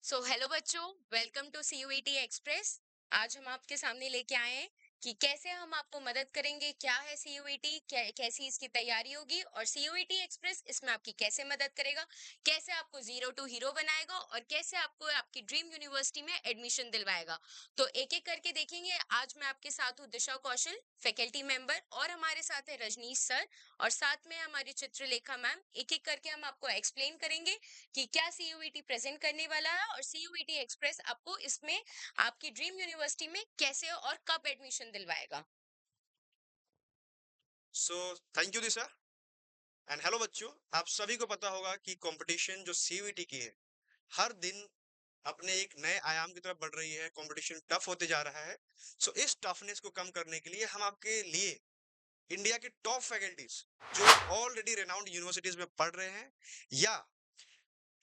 Hello बच्चों, welcome to CUET express. आज हम आपके सामने लेके आए हैं कि कैसे हम आपको मदद करेंगे। क्या है सीयूईटी, कैसी इसकी तैयारी होगी, और सीयूईटी एक्सप्रेस इसमें आपकी कैसे मदद करेगा, कैसे आपको जीरो टू हीरो बनाएगा, और कैसे आपको आपकी ड्रीम यूनिवर्सिटी में एडमिशन दिलवाएगा। तो एक एक करके देखेंगे। आज मैं आपके साथ हूँ दिशा कौशल, फैकल्टी मेंबर, और हमारे साथ है रजनीश सर, और साथ में हमारी चित्रलेखा मैम। एक एक करके हम आपको एक्सप्लेन करेंगे कि क्या सीयूईटी प्रेजेंट करने वाला है, और सीयूईटी एक्सप्रेस आपको इसमें आपकी ड्रीम यूनिवर्सिटी में कैसे और कब एडमिशन दिलवाएगा। So thank you Disha and hello बच्चों। आप सभी को पता होगा कि कंपटीशन जो सीयूईटी की है हर दिन अपने एक नए आयाम की तरफ बढ़ रही है। कंपटीशन टफ होते जा रहा है। सो इस टफनेस को कम करने के लिए हम आपके लिए इंडिया के टॉप फैकल्टीज जो ऑलरेडी रेनाउंड यूनिवर्सिटीज में पढ़ रहे हैं या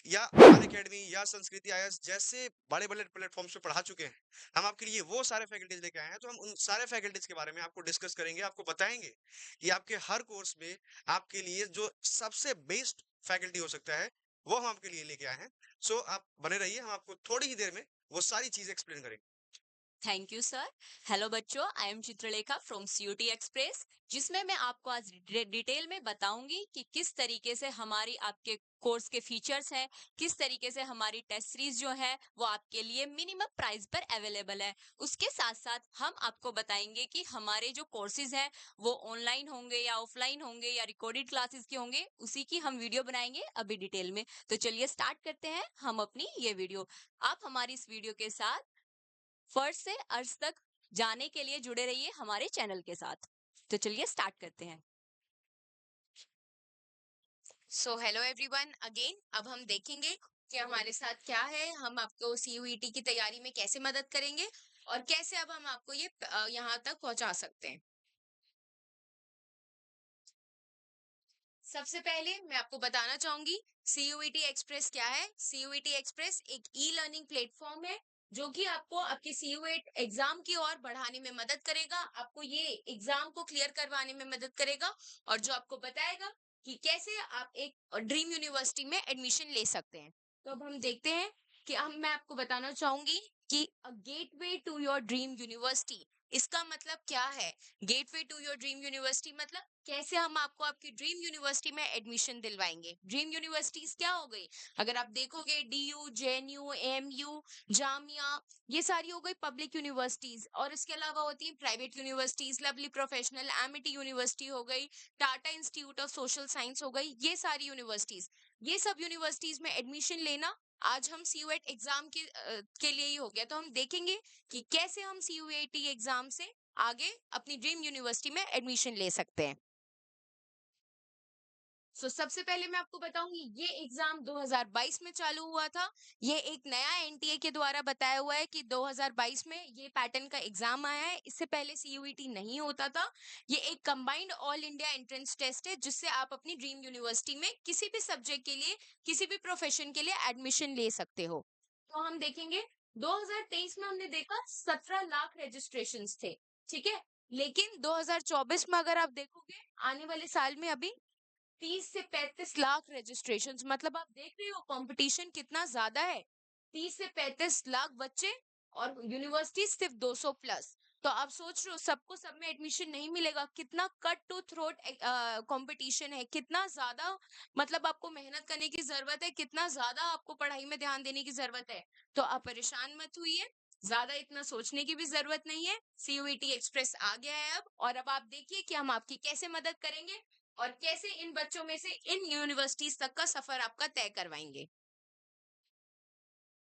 अन अकेडमी या संस्कृति आईएएस जैसे बड़े बड़े प्लेटफॉर्म्स पे पढ़ा चुके हैं, हम आपके लिए वो सारे फैकल्टीज लेके आए हैं। तो हम उन सारे फैकल्टीज के बारे में आपको डिस्कस करेंगे, आपको बताएंगे कि आपके हर कोर्स में आपके लिए जो सबसे बेस्ट फैकल्टी हो सकता है वो हम आपके लिए लेके आए हैं। सो आप बने रहिए, हम आपको थोड़ी ही देर में वो सारी चीजें एक्सप्लेन करेंगे। Thank you sir. हेलो बच्चों, I am Chitralekha from CUET express, जिसमें मैं आपको आज डिटेल में बताऊंगी कि किस तरीके से हमारी आपके कोर्स के फीचर्स हैं, किस तरीके से हमारी टेस्ट सीरीज जो है वो आपके लिए मिनिमम प्राइस पर अवेलेबल है। उसके साथ साथ हम आपको बताएंगे कि हमारे जो कोर्सेज हैं वो ऑनलाइन होंगे या ऑफलाइन होंगे या रिकॉर्डेड क्लासेस के होंगे, उसी की हम वीडियो बनाएंगे अभी डिटेल में। तो चलिए स्टार्ट करते हैं हम अपनी ये वीडियो। आप हमारी इस वीडियो के साथ फर्स्ट से अर्श तक जाने के लिए जुड़े रहिए हमारे चैनल के साथ। तो चलिए स्टार्ट करते हैं। Hello everyone again. अब हम देखेंगे कि हमारे साथ क्या है, हम आपको सीयूईटी की तैयारी में कैसे मदद करेंगे, और कैसे अब हम आपको ये यहाँ तक पहुंचा सकते हैं। सबसे पहले मैं आपको बताना चाहूंगी सीयूईटी एक्सप्रेस क्या है। सीयूईटी एक्सप्रेस एक ई लर्निंग प्लेटफॉर्म है जो कि आपको आपके सीयूईटी एग्जाम की ओर बढ़ाने में मदद करेगा, आपको ये एग्जाम को क्लियर करवाने में मदद करेगा, और जो आपको बताएगा कि कैसे आप एक ड्रीम यूनिवर्सिटी में एडमिशन ले सकते हैं। तो अब हम देखते हैं कि हम मैं आपको बताना चाहूंगी कि a gateway to your dream university, इसका मतलब क्या है। Gateway to your dream university मतलब कैसे हम आपको आपकी ड्रीम यूनिवर्सिटी में एडमिशन दिलवाएंगे। ड्रीम यूनिवर्सिटीज क्या हो गई, अगर आप देखोगे डीयू, जेएनयू, एएमयू, जामिया, ये सारी हो गई पब्लिक यूनिवर्सिटीज। और इसके अलावा होती है private universities, lovely professional, Amity university हो गई, Tata institute of social science हो गई, ये सारी यूनिवर्सिटीज। ये सब यूनिवर्सिटीज में एडमिशन लेना आज हम सीयूएट एग्जाम के लिए ही हो गया। तो हम देखेंगे कि कैसे हम सीयूएटी एग्जाम से आगे अपनी ड्रीम यूनिवर्सिटी में एडमिशन ले सकते हैं। सबसे पहले मैं आपको बताऊंगी ये एग्जाम 2022 में चालू हुआ था। ये एक नया एनटीए के द्वारा बताया हुआ है कि 2022 में ये पैटर्न का एग्जाम आया है। इससे पहले सीयूईटी नहीं होता था। ये एक combined all India entrance test है जिससे आप अपनी ड्रीम यूनिवर्सिटी में किसी भी सब्जेक्ट के लिए, किसी भी प्रोफेशन के लिए एडमिशन ले सकते हो। तो हम देखेंगे 2023 में हमने देखा 17 लाख रजिस्ट्रेशंस थे, ठीक है। लेकिन 2024 में अगर आप देखोगे, आने वाले साल में अभी 30 से 35 लाख रजिस्ट्रेशंस, मतलब आप देख रहे हो कंपटीशन कितना ज्यादा है। 30 से 35 लाख बच्चे, और यूनिवर्सिटी सिर्फ 200 प्लस। तो आप सोच रहे हो सबको सब में एडमिशन नहीं मिलेगा, कितना कट टू थ्रोट कंपटीशन है, कितना ज्यादा मतलब आपको मेहनत करने की जरूरत है, कितना ज्यादा आपको पढ़ाई में ध्यान देने की जरूरत है। तो आप परेशान मत हुई, ज्यादा इतना सोचने की भी जरूरत नहीं है। सीयूईटी एक्सप्रेस आ गया है अब, और अब आप देखिए कि हम आपकी कैसे मदद करेंगे, और कैसे इन बच्चों में से इन यूनिवर्सिटीज तक का सफर आपका तय करवाएंगे।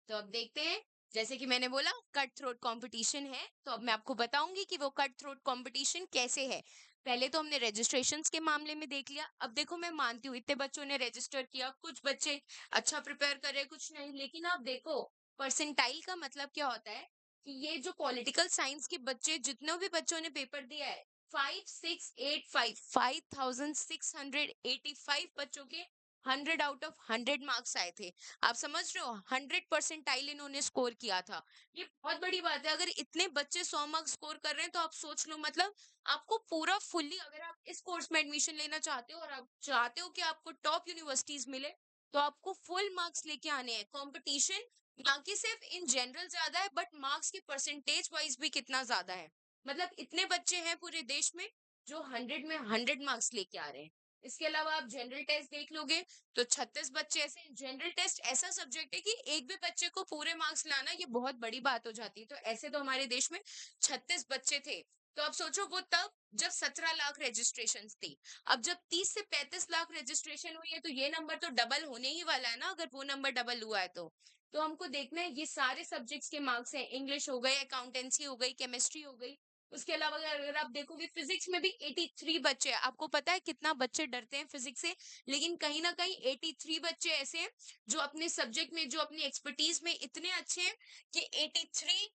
तो अब देखते हैं। जैसे कि मैंने बोला कट थ्रोट कंपटीशन है, तो अब मैं आपको बताऊंगी कि वो कट थ्रोट कंपटीशन कैसे है। पहले तो हमने रजिस्ट्रेशंस के मामले में देख लिया। अब देखो, मैं मानती हूँ इतने बच्चों ने रजिस्टर किया, कुछ बच्चे अच्छा प्रिपेयर कर रहे, कुछ नहीं। लेकिन आप देखो परसेंटाइल का मतलब क्या होता है, कि ये जो पॉलिटिकल साइंस के बच्चे, जितने भी बच्चों ने पेपर दिया है, 5685 बच्चों के 100 आउट ऑफ 100 मार्क्स आए थे। आप समझ रहे हो, 100% इन्होंने स्कोर किया था। ये बहुत बड़ी बात है। अगर इतने बच्चे 100 मार्क्स स्कोर कर रहे हैं, तो आप सोच लो, मतलब आपको पूरा फुल्ली, अगर आप इस कोर्स में एडमिशन लेना चाहते हो और आप चाहते हो कि आपको टॉप यूनिवर्सिटीज मिले, तो आपको फुल मार्क्स लेके आने हैं। कंपटीशन ना कि सिर्फ इन जनरल ज्यादा है, बट मार्क्स के परसेंटेज वाइज भी कितना ज्यादा है। मतलब इतने बच्चे हैं पूरे देश में जो 100 में 100 मार्क्स लेके आ रहे हैं। इसके अलावा आप जनरल टेस्ट देख लोगे तो 36 बच्चे ऐसे। जनरल टेस्ट ऐसा सब्जेक्ट है कि एक भी बच्चे को पूरे मार्क्स लाना ये बहुत बड़ी बात हो जाती है। तो ऐसे तो हमारे देश में 36 बच्चे थे। तो आप सोचो वो तब जब 17 लाख रजिस्ट्रेशन थी। अब जब 30 से 35 लाख रजिस्ट्रेशन हुई है तो ये नंबर तो डबल होने ही वाला है ना, अगर वो नंबर डबल हुआ है तो हमको देखना है ये सारे सब्जेक्ट्स के मार्क्स हैं। इंग्लिश हो गए, अकाउंटेंसी हो गई, केमिस्ट्री हो गई। उसके अलावा अगर आप देखोगे फिजिक्स में भी 83 बच्चे हैं। आपको पता है कितना बच्चे डरते हैं फिजिक्स से, लेकिन कहीं ना कहीं 83 बच्चे ऐसे हैं जो अपने सब्जेक्ट में, जो अपनी एक्सपर्टीज में इतने अच्छे हैं कि 83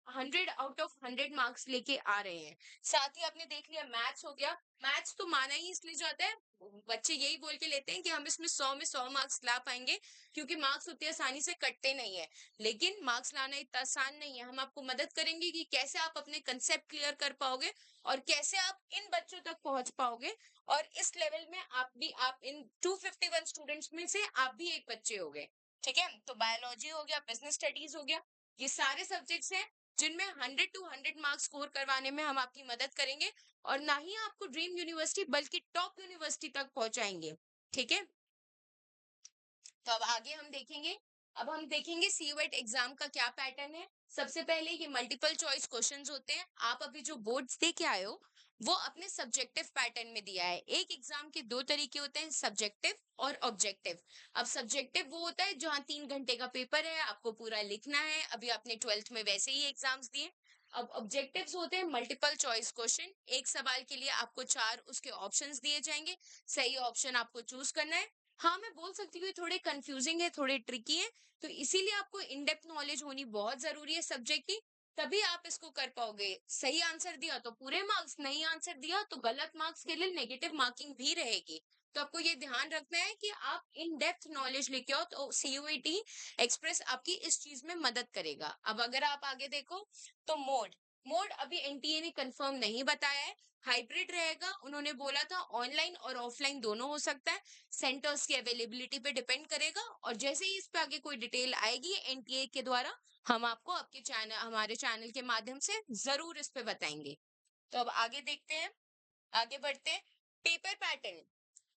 100 आउट ऑफ 100 मार्क्स लेके आ रहे हैं। साथ ही आपने देख लिया मैथ्स हो गया। मैथ्स तो माना ही इसलिए जाता है, बच्चे यही बोल के लेते हैं कि हम इसमें 100 में 100 मार्क्स ला पाएंगे, क्योंकि मार्क्स उतनी आसानी से कटते नहीं है। लेकिन मार्क्स लाना इतना आसान नहीं है। हम आपको मदद करेंगे कि कैसे आप अपने कंसेप्ट क्लियर कर पाओगे और कैसे आप इन बच्चों तक पहुंच पाओगे। और इस लेवल में आप इन 251 स्टूडेंट्स में से आप भी एक बच्चे हो गए। ठीक है, तो बायोलॉजी हो गया, बिजनेस स्टडीज हो गया, ये सारे सब्जेक्ट्स हैं जिनमें 100 टू 100 मार्क्स स्कोर करवाने में हम आपकी मदद करेंगे। और ना ही आपको ड्रीम यूनिवर्सिटी बल्कि टॉप यूनिवर्सिटी तक पहुंचाएंगे। ठीक है, तो अब आगे हम देखेंगे। अब हम देखेंगे सीयूएट एग्जाम का क्या पैटर्न है। सबसे पहले ये मल्टीपल चॉइस क्वेश्चंस होते हैं। आप अभी जो बोर्ड्स दे के आए हो वो अपने सब्जेक्टिव पैटर्न में दिया है। एक एग्जाम के दो तरीके होते हैं, सब्जेक्टिव और ऑब्जेक्टिव। अब सब्जेक्टिव वो होता है जहाँ 3 घंटे का पेपर है, आपको पूरा लिखना है। अभी आपने 12th में वैसे ही एग्जाम्स दिए। अब ऑब्जेक्टिव्स होते हैं मल्टीपल चॉइस क्वेश्चन। एक सवाल के लिए आपको 4 उसके ऑप्शंस दिए जाएंगे, सही ऑप्शन आपको चूज करना है। हाँ, मैं बोल सकती हूँ ये थोड़े कंफ्यूजिंग है, थोड़े ट्रिकी है, तो इसीलिए आपको इन डेप्थ नॉलेज होनी बहुत जरूरी है सब्जेक्ट की, तभी आप इसको कर पाओगे। सही आंसर दिया तो पूरे मार्क्स, नहीं आंसर दिया तो गलत मार्क्स के लिए नेगेटिव मार्किंग भी रहेगी। तो आपको ये ध्यान रखना है कि आप इन डेप्थ नॉलेज लेके आओ, तो सीयूईटी एक्सप्रेस आपकी इस चीज में मदद करेगा। अब अगर आप आगे देखो तो मोड मोड अभी एनटीए ने कंफर्म नहीं बताया है। हाइब्रिड रहेगा, उन्होंने बोला था ऑनलाइन और ऑफलाइन दोनों हो सकता है। सेंटर्स की अवेलेबिलिटी पे डिपेंड करेगा, और जैसे ही इस पे आगे कोई डिटेल आएगी एनटीए के द्वारा, हम आपको आपके चैनल, हमारे चैनल के माध्यम से जरूर इस पे बताएंगे। तो अब आगे देखते हैं, आगे बढ़ते हैं। पेपर पैटर्न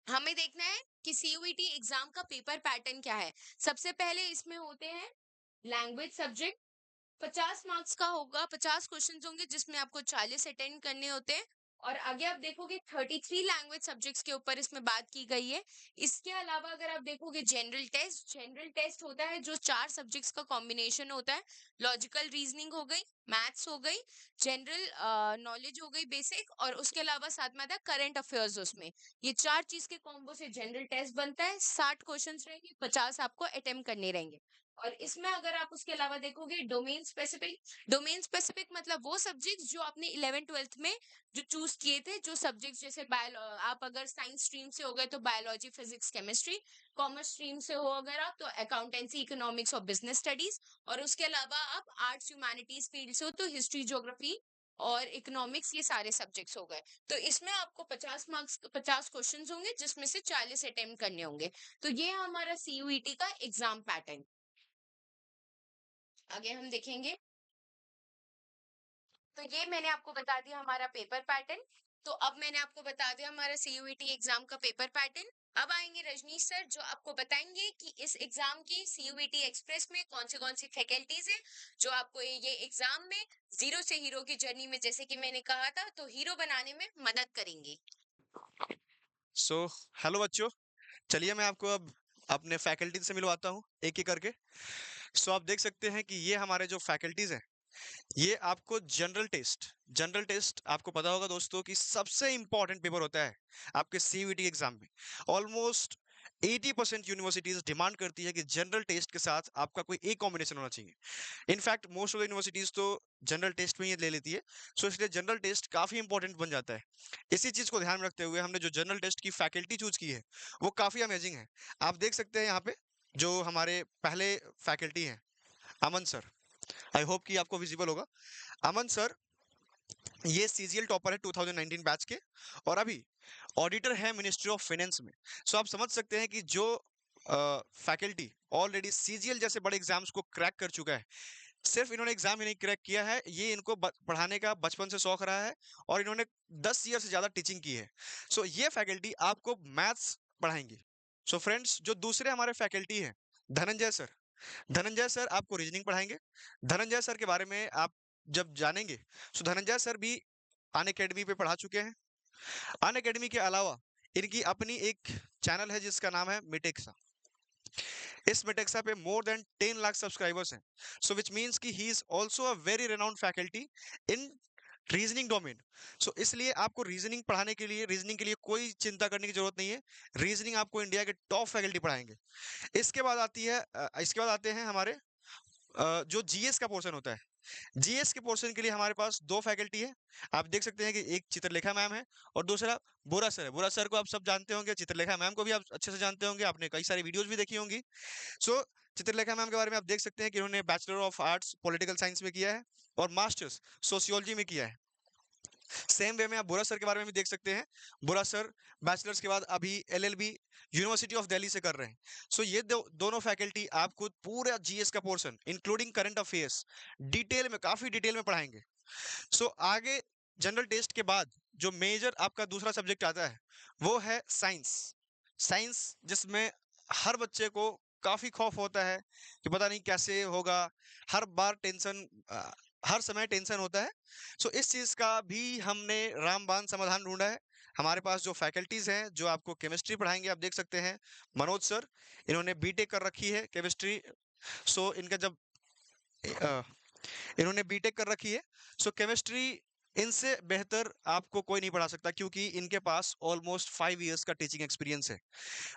हमें देखना है कि सीयूईटी एग्जाम का पेपर पैटर्न क्या है। सबसे पहले इसमें होते हैं लैंग्वेज सब्जेक्ट। 50 मार्क्स का होगा, 50 क्वेश्चन होंगे जिसमें आपको 40 अटेंड करने होते हैं। और आगे आप देखोगे 33 लैंग्वेज सब्जेक्ट्स के ऊपर इसमें बात की गई है। इसके अलावा अगर आप देखोगे जनरल टेस्ट होता है जो 4 सब्जेक्ट्स का कॉम्बिनेशन होता है। लॉजिकल रीजनिंग हो गई, मैथ्स हो गई, जनरल नॉलेज हो गई बेसिक, और उसके अलावा साथ में आता है करंट अफेयर्स। उसमें ये 4 चीज के कॉम्बो से जनरल टेस्ट बनता है। 60 क्वेश्चन रहेंगे, 50 आपको अटेम्प्ट करने रहेंगे। और इसमें अगर आप उसके अलावा देखोगे डोमेन स्पेसिफिक मतलब वो सब्जेक्ट्स जो आपने 11th 12th में जो चूज किए थे, जो सब्जेक्ट्स जैसे बायो, आप अगर साइंस स्ट्रीम से हो गए तो biology, physics, chemistry. Commerce stream से हो अगर आप तो अकाउंटेंसी, इकोनॉमिक्स और बिजनेस स्टडीज। और उसके अलावा आप आर्ट्स ह्यूमैनिटीज फील्ड से हो तो हिस्ट्री, ज्योग्राफी और इकोनॉमिक्स, ये सारे सब्जेक्ट्स हो गए। तो इसमें आपको 50 मार्क्स, 50 क्वेश्चंस होंगे जिसमें से 40 अटेम्प्ट करने होंगे। तो ये है हमारा सीयूईटी का एग्जाम पैटर्न। आगे हम देखेंगे, तो ये मैंने आपको बता दिया हमारा पेपर पैटर्न। तो अब मैंने आपको बता दिया हमारा सीयूईटी एग्जाम का पेपर पैटर्न। अब आएंगे रजनीश सर जो आपको बताएंगे कि इस एग्जाम की सीयूईटी एक्सप्रेस में कौन सी फैकल्टीज है जो आपको ये एग्जाम में जीरो से हीरो की जर्नी में, जैसे कि मैंने कहा था, तो हीरो बनाने में मदद करेंगी। सो हेलो बच्चों, चलिए मैं आपको अब अपने फैकल्टी से मिलवाता हूँ एक एक करके। सो आप देख सकते हैं कि ये हमारे जो फैकल्टीज हैं, ये आपको जनरल टेस्ट आपको पता होगा दोस्तों कि सबसे इंपॉर्टेंट पेपर होता है आपके सीयूईटी एग्जाम में। ऑलमोस्ट 80% यूनिवर्सिटीज डिमांड करती है कि जनरल टेस्ट के साथ आपका कोई एक कॉम्बिनेशन होना चाहिए। In fact most of the universities तो जनरल टेस्ट में ही ले लेती है। सो इसलिए जनरल टेस्ट काफी इंपॉर्टेंट बन जाता है। इसी चीज को ध्यान में रखते हुए हमने जो जनरल टेस्ट की फैकल्टी चूज की है वो काफी अमेजिंग है। आप देख सकते हैं यहाँ पे जो हमारे पहले फैकल्टी हैं, अमन सर। आई होप कि आपको विजिबल होगा। अमन सर ये सीजीएल टॉपर है 2019 बैच के, और अभी ऑडिटर है मिनिस्ट्री ऑफ फाइनेंस में। सो आप समझ सकते हैं कि जो फैकल्टी ऑलरेडी सीजीएल जैसे बड़े एग्जाम्स को क्रैक कर चुका है। सिर्फ इन्होंने एग्जाम ही नहीं क्रैक किया है, ये इनको पढ़ाने का बचपन से शौक रहा है और इन्होंने 10 ईयर से ज्यादा टीचिंग की है। सो ये फैकल्टी आपको मैथ्स पढ़ाएंगे। सो फ्रेंड्स, जो दूसरे हमारे फैकल्टी हैं, धनंजय सर, धनंजय सर आपको रीजनिंग पढ़ाएंगे। धनंजय सर के बारे में आप जब जानेंगे, सो धनंजय सर भी अन अकेडमी पे पढ़ा चुके हैं। अन अकेडमी के अलावा इनकी अपनी एक चैनल है जिसका नाम है मिटेक्सा। इस मिटेक्सा पे मोर देन 10 लाख सब्सक्राइबर्स हैं। सो विच मींस कि he is also a very renowned faculty in reasoning domain. So इसलिए आपको रीजनिंग के लिए कोई चिंता करने की जरूरत नहीं है। रीजनिंग आपको इंडिया के टॉप फैकल्टी पढ़ाएंगे। इसके बाद आते हैं हमारे जो जीएस का पोर्शन होता है। जीएस के पोर्शन के लिए हमारे पास दो फैकल्टी है। आप देख सकते हैं कि एक चित्रलेखा मैम है और दूसरा बोरा सर है। बोरा सर को आप सब जानते होंगे, चित्रलेखा मैम को भी आप अच्छे से जानते होंगे, आपने कई सारी वीडियोस भी देखी होंगी। सो चित्रलेखा मैम के बारे में आप देख सकते हैं कि उन्होंने bachelor of arts political science में किया है और मास्टर्स सोशियोलॉजी में किया है। सेम वे में आप बोरा सर के बारे में भी देख सकते हैं। बोरा सर बैचलर्स के बाद अभी एलएलबी यूनिवर्सिटी ऑफ दिल्ली से कर रहे हैं। सो ये दोनों फैकल्टी आपको पूरा जीएस का पोर्शन इंक्लूडिंग करंट अफेयर्स काफी डिटेल में पढ़ाएंगे। सो आगे जनरल टेस्ट के बाद जो मेजर आपका दूसरा सब्जेक्ट आता है वो है साइंस। साइंस जिसमें हर बच्चे को काफी खौफ होता है कि पता नहीं कैसे होगा, हर बार टेंशन, हर समय टेंशन होता है। सो इस चीज का भी हमने रामबाण समाधान ढूंढा है। हमारे पास जो फैकल्टीज हैं जो आपको केमिस्ट्री पढ़ाएंगे, आप देख सकते हैं मनोज सर, इन्होंने बीटेक कर रखी है केमिस्ट्री। सो इनका जब अ, इन्होंने बीटेक कर रखी है, सो केमिस्ट्री इनसे बेहतर आपको कोई नहीं पढ़ा सकता क्योंकि इनके पास ऑलमोस्ट 5 इयर्स का टीचिंग एक्सपीरियंस है।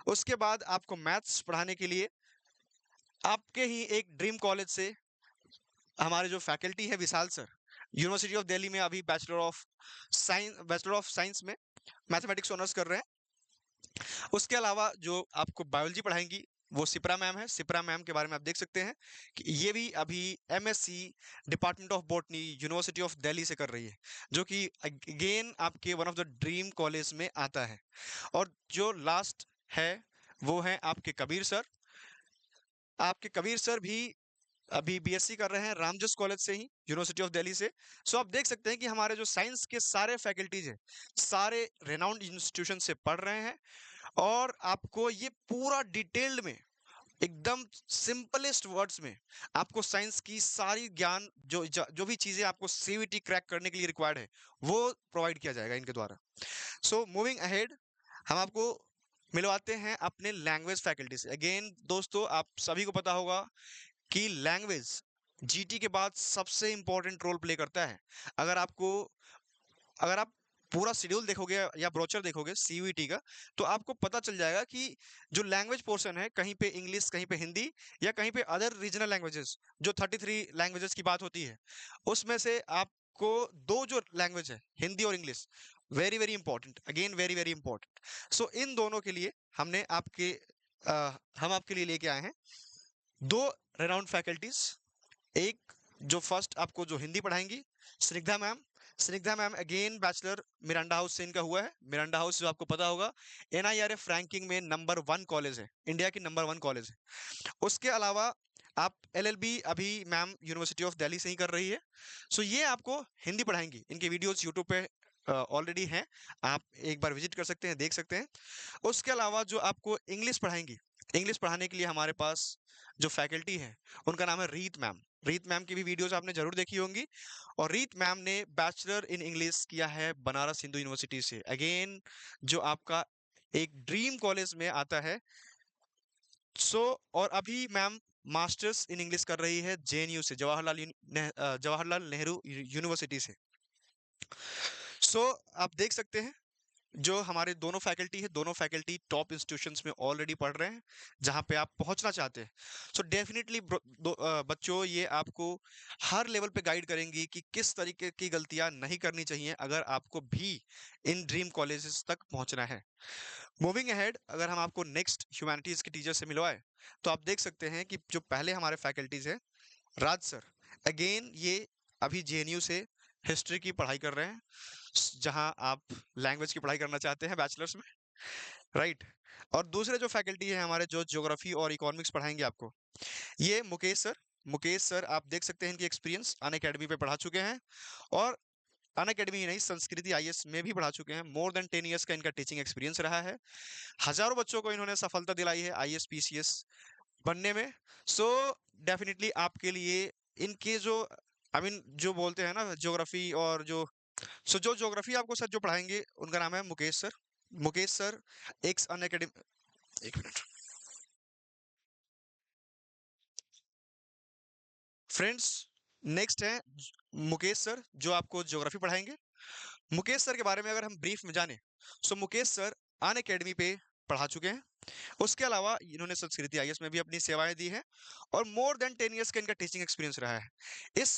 उसके बाद आपको मैथ्स पढ़ाने के लिए आपके ही एक ड्रीम कॉलेज से हमारे जो फैकल्टी है विशाल सर, यूनिवर्सिटी ऑफ दिल्ली में अभी बैचलर ऑफ साइंस में मैथमेटिक्स ऑनर्स कर रहे हैं। उसके अलावा जो आपको बायोलॉजी पढ़ाएंगी वो सिप्रा मैम है। सिप्रा मैम के बारे में आप देख सकते हैं कि ये भी अभी MSc department of botany university of Delhi से कर रही है, जो कि अगेन आपके one of the dream college में आता है। और जो लास्ट है वो है आपके कबीर सर। आपके कबीर सर भी अभी बीएससी कर रहे हैं रामजस कॉलेज से ही, यूनिवर्सिटी ऑफ दिल्ली से। सो आप देख सकते हैं कि हमारे जो साइंस के सारे फैकल्टीज हैं सारे रेनाउंड इंस्टीट्यूशन से पढ़ रहे हैं और आपको ये पूरा डिटेल्ड में एकदम सिंपलेस्ट वर्ड्स में आपको साइंस की सारी ज्ञान जो भी चीजें आपको सीवीटी क्रैक करने के लिए रिक्वायर्ड है वो प्रोवाइड किया जाएगा इनके द्वारा। सो मूविंग अहेड, हम आपको मिलवाते हैं अपने लैंग्वेज फैकल्टी से। अगेन दोस्तों, आप सभी को पता होगा कि लैंग्वेज जीटी के बाद सबसे इंपॉर्टेंट रोल प्ले करता है। अगर आपको अगर आप पूरा शेड्यूल देखोगे या ब्रोचर देखोगे सीयूईटी का, तो आपको पता चल जाएगा कि जो लैंग्वेज पोर्शन है, कहीं पे इंग्लिश, कहीं पे हिंदी या कहीं पे अदर रीजनल लैंग्वेजेस, जो 33 लैंग्वेजेस की बात होती है, उसमें से आपको दो जो लैंग्वेज है हिंदी और English, very very important, again very very important. So इन दोनों के लिए हम आपके लिए लेके आए हैं दो रेनाउंड फैकल्टीज। एक जो फर्स्ट आपको जो हिंदी पढ़ाएंगी, Snigdha ma'am. Snigdha ma'am again bachelor Miranda House से इनका हुआ है। मिरांडा हाउस जो आपको पता होगा एनआईआरएफ रैंकिंग में नंबर 1 कॉलेज है, इंडिया की नंबर 1 कॉलेज है। उसके अलावा आप एलएलबी अभी मैम यूनिवर्सिटी ऑफ दिल्ली से ही कर रही है। सो ये आपको हिंदी पढ़ाएंगी, इनके वीडियोस यूट्यूब पे ऑलरेडी हैं, आप एक बार विजिट कर सकते हैं, देख सकते हैं। उसके अलावा जो आपको इंग्लिश पढ़ाएंगी, इंग्लिश पढ़ाने के लिए हमारे पास जो फैकल्टी है उनका नाम है रीत मैम। रीत मैम की भी वीडियोस आपने जरूर देखी होंगी। और रीत मैम ने बैचलर इन इंग्लिश किया है बनारस हिंदू यूनिवर्सिटी से, अगेन जो आपका एक ड्रीम कॉलेज में आता है। सो और अभी मैम मास्टर्स इन इंग्लिश कर रही है जेएनयू से, जवाहरलाल नेहरू यूनिवर्सिटी से। सो आप देख सकते हैं जो हमारे दोनों फैकल्टी है, दोनों फैकल्टी टॉप इंस्टीट्यूशंस में ऑलरेडी पढ़ रहे हैं जहां पे आप पहुंचना चाहते हैं। सो डेफिनेटली बच्चों, ये आपको हर लेवल पे गाइड करेंगी कि किस तरीके की गलतियां नहीं करनी चाहिए अगर आपको भी इन ड्रीम कॉलेजेस तक पहुंचना है। मूविंग अहेड, अगर हम आपको नेक्स्ट ह्यूमैनिटीज के टीचर से मिलवाए तो आप देख सकते हैं कि जो पहले हमारे फैकल्टीज है राज सर, अगेन ये अभी जेएनयू से हिस्ट्री की पढ़ाई कर रहे हैं, जहां आप लैंग्वेज की पढ़ाई करना चाहते हैं बैचलर्स में, राइट। और दूसरे जो फैकल्टी है हमारे जो ज्योग्राफी और इकोनॉमिक्स पढ़ाएंगे आपको, ये मुकेश सर आप देख सकते हैं इनकी एक्सपीरियंस अनअकैडमी पे पढ़ा चुके हैं, और अनअकैडमी ही नहीं संस्कृति आईएएस में भी पढ़ा चुके हैं। मोर देन 10 इयर्स का इनका टीचिंग एक्सपीरियंस रहा है। हजारों बच्चों को इन्होंने सफलता दिलाई है आईएएस पीसीएस बनने में। सो डेफिनेटली आपके लिए इनके जो जो बोलते हैं ना ज्योग्राफी और जो जो ज्योग्राफी आपको सर जो पढ़ाएंगे उनका नाम है Mukesh sir. Mukesh sir x Unacademy, एक मिनट फ्रेंड्स, नेक्स्ट है मुकेश सर जो आपको ज्योग्राफी पढ़ाएंगे। मुकेश सर के बारे में अगर हम ब्रीफ में जाने, सो मुकेश सर अन अकेडमी पे पढ़ा चुके हैं। उसके अलावा इन्होंने संस्कृति आईएएस में भी अपनी सेवाएं दी हैं, और मोर देन 10 इयर्स का इनका टीचिंग एक्सपीरियंस रहा है। इस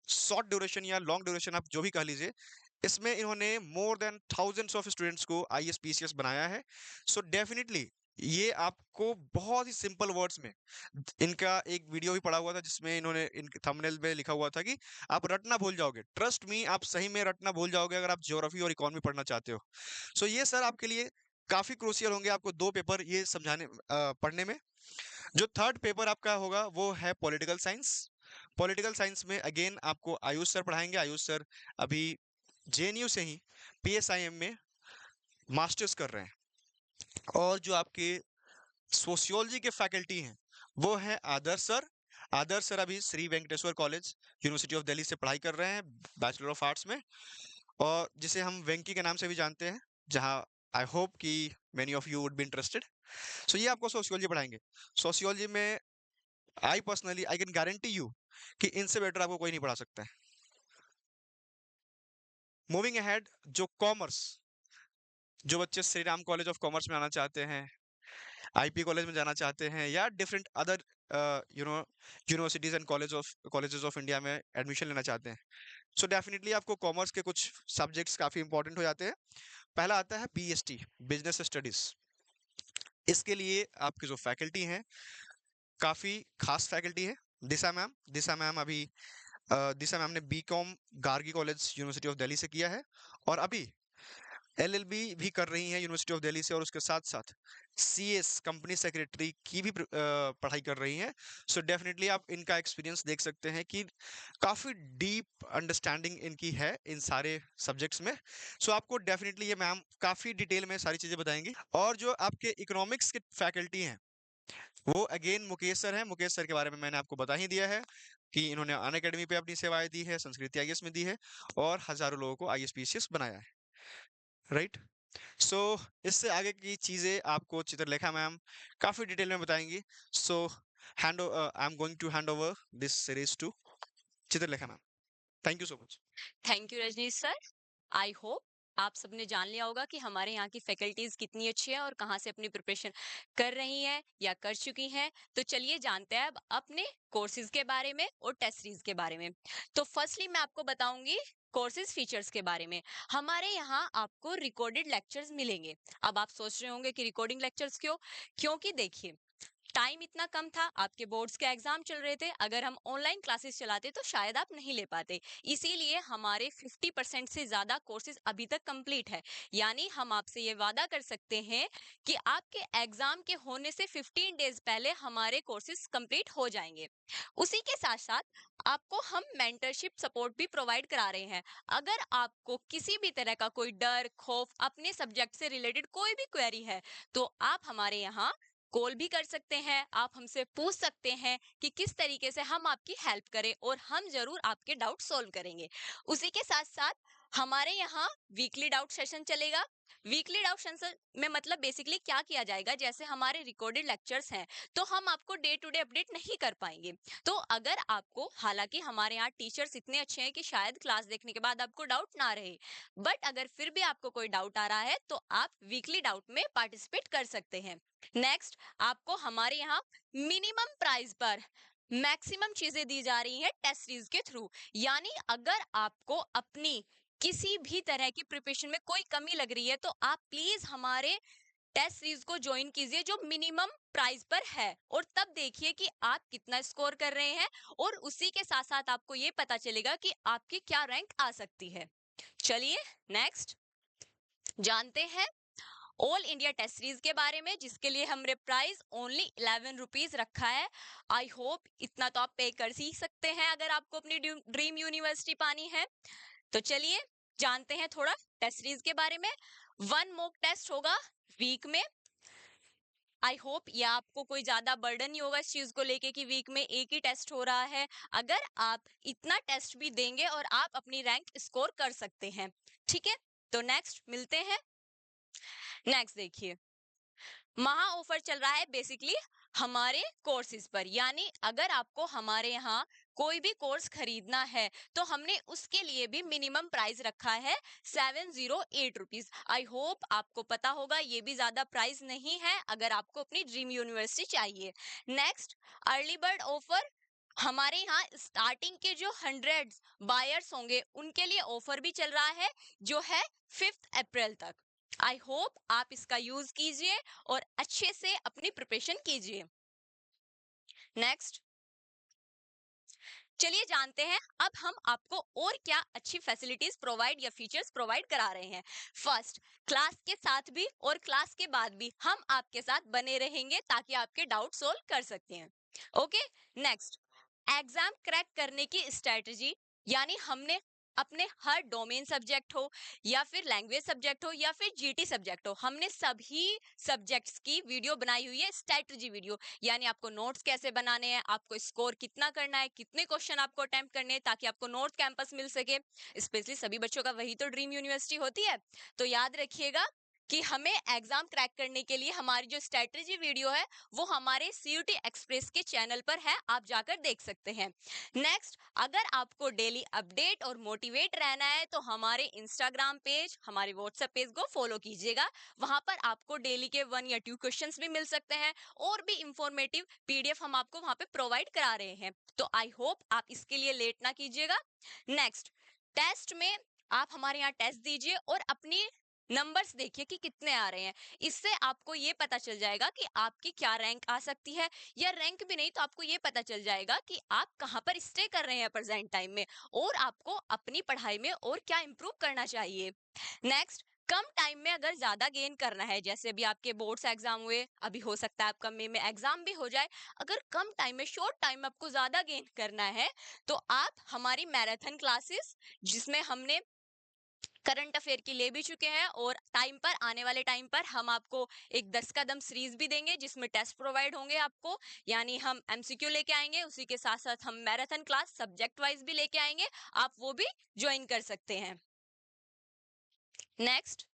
शॉर्ट ड्यूरेशन या लॉन्ग ड्यूरेशन आप जो भी कह लीजिए, इसमें इन्होंने more than thousands of students को आईएएस पीसीएस बनाया है। सो डेफिनेटली ये आपको बहुत ही सिंपल वर्ड्स में, इनका एक वीडियो भी पड़ा हुआ था जिसमें इन्होंने इनके थंबनेल में लिखा हुआ था कि आप रटना भूल जाओगे। ट्रस्ट मी, आप सही में रटना भूल जाओगे अगर आप ज्योग्राफी और इकोनॉमी पढ़ना चाहते हो। सो ये सर आपके लिए काफी क्रूशियल होंगे, आपको 2 पेपर ये पढ़ने में। जो थर्ड पेपर आपका होगा वो है पॉलिटिकल साइंस। पॉलिटिकल साइंस में अगेन आपको आयुष सर पढ़ाएंगे। आयुष सर अभी जेएनयू से ही पीएसआईएम में मास्टर्स कर रहे हैं। और जो आपके सोशियोलॉजी के फैकल्टी हैं वो है आदर्श सर। आदर्श सर अभी Shri Venkateswara college university of Delhi से पढ़ाई कर रहे हैं बैचलर ऑफ आर्ट्स में, और जिसे हम वेंकी के नाम से भी जानते हैं, जहां आई होप कि many of you would be interested. So ये आपको सोशियोलॉजी पढ़ाएंगे। सोशियोलॉजी में I personally I can guarantee you कि इनसे बेटर आपको कोई नहीं पढ़ा सकता है। मूविंग अहेड, जो कॉमर्स, जो बच्चे Shri Ram college of commerce में आना चाहते हैं, आईपी कॉलेज में जाना चाहते हैं, या different other you know universities and colleges of India में एडमिशन लेना चाहते हैं, सो डेफिनेटली आपको कॉमर्स के कुछ सब्जेक्ट्स काफी इंपॉर्टेंट हो जाते हैं। पहला आता है बीएसटी, बिजनेस स्टडीज। इसके लिए आपकी जो फैकल्टी हैं काफी खास फैकल्टी है। दिशा मैम दिशा मैम ने BCom Gargi college university of Delhi से किया है, और अभी एलएलबी भी कर रही हैं यूनिवर्सिटी ऑफ दिल्ली से, और उसके साथ साथ सीएस कंपनी सेक्रेटरी की भी पढ़ाई कर रही हैं। सो डेफिनेटली आप इनका एक्सपीरियंस देख सकते हैं कि काफ़ी डीप अंडरस्टैंडिंग इनकी है इन सारे सब्जेक्ट्स में। सो आपको डेफिनेटली ये मैम काफ़ी डिटेल में सारी चीज़ें बताएंगी। और जो आपके इकोनॉमिक्स के फैकल्टी हैं वो अगेन मुकेश सर हैं। मुकेश सर के बारे में मैंने आपको बता ही दिया है कि इन्होंने अन अकेडमी पे अपनी सेवाएं दी है, संस्कृति आईएएस में दी है, और हजारों लोगों को आईएएस पीसीएस बनाया है, राइट। सो इससे आगे की चीजें आपको चित्रलेखा मैम काफी डिटेल में बताएंगी। So I am going to hand over this series to Chitralekha ma'am. Thank you so much. Thank you Rajneesh sir. I hope आप सबने जान लिया होगा कि हमारे यहाँ की फैकल्टीज कितनी अच्छी है और कहाँ से अपनी प्रिपरेशन कर रही हैं या कर चुकी हैं। तो चलिए जानते हैं अब अपने कोर्सेज के बारे में और टेस्ट सीरीज के बारे में। तो फर्स्टली मैं आपको बताऊंगी कोर्सेज फीचर्स के बारे में। हमारे यहाँ आपको रिकॉर्डेड लेक्चर्स मिलेंगे। अब आप सोच रहे होंगे कि रिकॉर्डिंग लेक्चर्स क्यों? क्योंकि देखिए टाइम इतना कम था, आपके बोर्ड्स के एग्जाम चल रहे थे, अगर हम ऑनलाइन क्लासेस चलाते तो शायद आप नहीं ले पाते। इसीलिए हमारे 50% से ज्यादा कोर्सेज अभी तक कंप्लीट है। यानी हम आपसे ये वादा कर सकते हैं कि आपके एग्जाम के होने से 15 डेज पहले हमारे कोर्सेज कंप्लीट हो जाएंगे। उसी के साथ साथ आपको हम मेंटरशिप सपोर्ट भी प्रोवाइड करा रहे हैं। अगर आपको किसी भी तरह का कोई डर, खौफ, अपने सब्जेक्ट से रिलेटेड कोई भी क्वेरी है, तो आप हमारे यहाँ कॉल भी कर सकते हैं। आप हमसे पूछ सकते हैं कि किस तरीके से हम आपकी हेल्प करें, और हम जरूर आपके डाउट सॉल्व करेंगे। उसी के साथ साथ हमारे यहाँ वीकली डाउट सेशन चलेगा। वीकली डाउट सेशन में मतलब बेसिकली क्या किया जाएगा, जैसे हमारे रिकॉर्डेड लेक्चर्स हैं तो हम आपको डे टू डे अपडेट नहीं कर पाएंगे। तो अगर आपको, हालांकि हमारे यहाँ टीचर्स इतने अच्छे हैं कि शायद क्लास देखने के बाद आपको डाउट ना रहे, बट अगर फिर भी आपको कोई डाउट आ रहा है तो आप वीकली डाउट में पार्टिसिपेट कर सकते हैं। नेक्स्ट, आपको हमारे यहाँ मिनिमम प्राइस पर मैक्सिमम चीजें दी जा रही हैं टेस्ट सीरीज के थ्रू। यानी अगर आपको अपनी किसी भी तरह की प्रिपरेशन में कोई कमी लग रही है तो आप प्लीज हमारे टेस्ट सीरीज को ज्वाइन कीजिए जो मिनिमम प्राइस पर है, और तब देखिए कि आप कितना स्कोर कर रहे हैं, और उसी के साथ साथ आपको ये पता चलेगा कि आपकी क्या रैंक आ सकती है। चलिए नेक्स्ट जानते हैं ऑल इंडिया टेस्ट सीरीज के बारे में, जिसके लिए हमने प्राइस ओनली 11 रुपीज रखा है। आई होप इतना तो आप पे कर ही सकते हैं अगर आपको अपनी ड्रीम यूनिवर्सिटी पानी है। तो चलिए जानते हैं थोड़ा टेस्ट सीरीज के बारे में। 1 मॉक टेस्ट होगा वीक में। आई होप ये आपको कोई ज्यादा बर्डन नहीं होगा इस चीज को लेके कि वीक में एक ही टेस्ट हो रहा है। अगर आप इतना टेस्ट भी देंगे और आप अपनी रैंक स्कोर कर सकते हैं। ठीक है, तो नेक्स्ट मिलते हैं। नेक्स्ट देखिए, महा ऑफर चल रहा है बेसिकली हमारे कोर्सेज पर, यानी अगर आपको हमारे यहाँ कोई भी कोर्स खरीदना है तो हमने उसके लिए भी मिनिमम प्राइस रखा है 708 रुपीज। आई होप आपको पता होगा ये भी ज्यादा प्राइस नहीं है अगर आपको अपनी ड्रीम यूनिवर्सिटी चाहिए। नेक्स्ट, अर्ली बर्ड ऑफर, हमारे यहाँ स्टार्टिंग के जो 100 बायर्स होंगे उनके लिए ऑफर भी चल रहा है जो है 5 अप्रैल तक। आई होप आप इसका यूज कीजिए और अच्छे से अपनी प्रिपरेशन कीजिए। नेक्स्ट, चलिए जानते हैं अब हम आपको और क्या अच्छी फैसिलिटीज प्रोवाइड या फीचर्स प्रोवाइड करा रहे हैं। फर्स्ट, क्लास के साथ भी और क्लास के बाद भी हम आपके साथ बने रहेंगे ताकि आपके डाउट सोल्व कर सकते हैं। ओके, नेक्स्ट, एग्जाम क्रैक करने की स्ट्रेटजी, यानी हमने अपने हर डोमेन सब्जेक्ट हो या फिर लैंग्वेज सब्जेक्ट हो या फिर जीटी सब्जेक्ट हो, हमने सभी सब्जेक्ट्स की वीडियो बनाई हुई है, स्ट्रेटजी वीडियो। यानी आपको नोट्स कैसे बनाने हैं, आपको स्कोर कितना करना है, कितने क्वेश्चन आपको अटेम्प्ट करने हैं ताकि आपको नॉर्थ कैंपस मिल सके। स्पेशली सभी बच्चों का वही तो ड्रीम यूनिवर्सिटी होती है। तो याद रखिएगा कि हमें एग्जाम क्रैक करने के लिए हमारी जो स्ट्रेटजी वीडियो है वो हमारे सीयूटी एक्सप्रेस के चैनल पर है, आप जाकर देख सकते हैं। नेक्स्ट, अगर आपको डेली अपडेट और मोटिवेट रहना है तो हमारे इंस्टाग्राम पेज, हमारे व्हाट्सएप पेज को फॉलो कीजिएगा। वहां पर आपको डेली के 1 या 2 क्वेश्चंस भी मिल सकते हैं और भी इंफॉर्मेटिव पीडीएफ हम आपको वहां पे प्रोवाइड करा रहे हैं। तो आई होप आप इसके लिए लेट ना कीजिएगा। नेक्स्ट, टेस्ट में आप हमारे यहाँ टेस्ट दीजिए और अपनी नंबर्स देखिए कि कितने आ रहे हैं। इससे आपको ये पता चल जाएगा कि आपकी क्या रैंक आ सकती है, या रैंक भी नहीं तो आपको ये पता चल जाएगा कि आप कहाँ पर स्टे कर रहे हैं प्रेजेंट टाइम में और आपको अपनी पढ़ाई में और क्या इंप्रूव करना चाहिए। नेक्स्ट, कम टाइम में अगर ज्यादा गेन करना है, जैसे अभी आपके बोर्ड्स एग्जाम हुए, अभी हो सकता है आपका मई में एग्जाम भी हो जाए, अगर कम टाइम में शॉर्ट टाइम में आपको ज्यादा गेन करना है तो आप हमारी मैराथन क्लासेस, जिसमें हमने करंट अफेयर की ले भी चुके हैं और टाइम पर, आने वाले टाइम पर हम आपको एक 10 कदम सीरीज भी देंगे जिसमें टेस्ट प्रोवाइड होंगे आपको, यानी हम एमसीक्यू लेके आएंगे, उसी के साथ साथ हम मैराथन क्लास सब्जेक्ट वाइज भी लेके आएंगे, आप वो भी ज्वाइन कर सकते हैं। नेक्स्ट,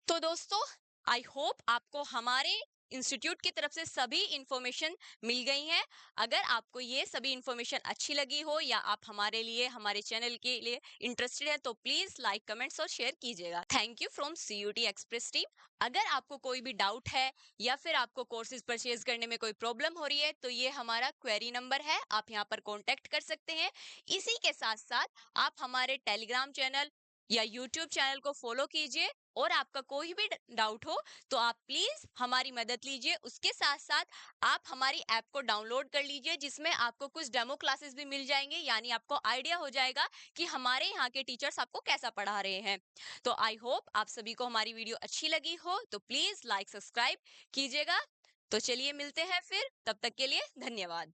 तो दोस्तों आई होप आपको हमारे इंस्टीट्यूट की तरफ से सभी इंफॉर्मेशन मिल गई हैं। अगर आपको ये सभी इंफॉर्मेशन अच्छी लगी हो या आप हमारे लिए, हमारे चैनल के लिए इंटरेस्टेड है तो प्लीज लाइक, कमेंट्स और शेयर कीजिएगा। Thank you from CUET express team. अगर आपको कोई भी डाउट है या फिर आपको कोर्सेज परचेज करने में कोई प्रॉब्लम हो रही है तो ये हमारा क्वेरी नंबर है, आप यहाँ पर कॉन्टेक्ट कर सकते हैं। इसी के साथ साथ आप हमारे टेलीग्राम चैनल या यूट्यूब चैनल को फॉलो कीजिए और आपका कोई भी डाउट हो तो आप प्लीज हमारी मदद लीजिए। उसके साथ साथ आप हमारी ऐप को डाउनलोड कर लीजिए जिसमें आपको कुछ डेमो क्लासेस भी मिल जाएंगे, यानी आपको आइडिया हो जाएगा कि हमारे यहाँ के टीचर्स आपको कैसा पढ़ा रहे हैं। तो आई होप आप सभी को हमारी वीडियो अच्छी लगी हो, तो प्लीज लाइक, सब्सक्राइब कीजिएगा। तो चलिए मिलते हैं फिर, तब तक के लिए धन्यवाद।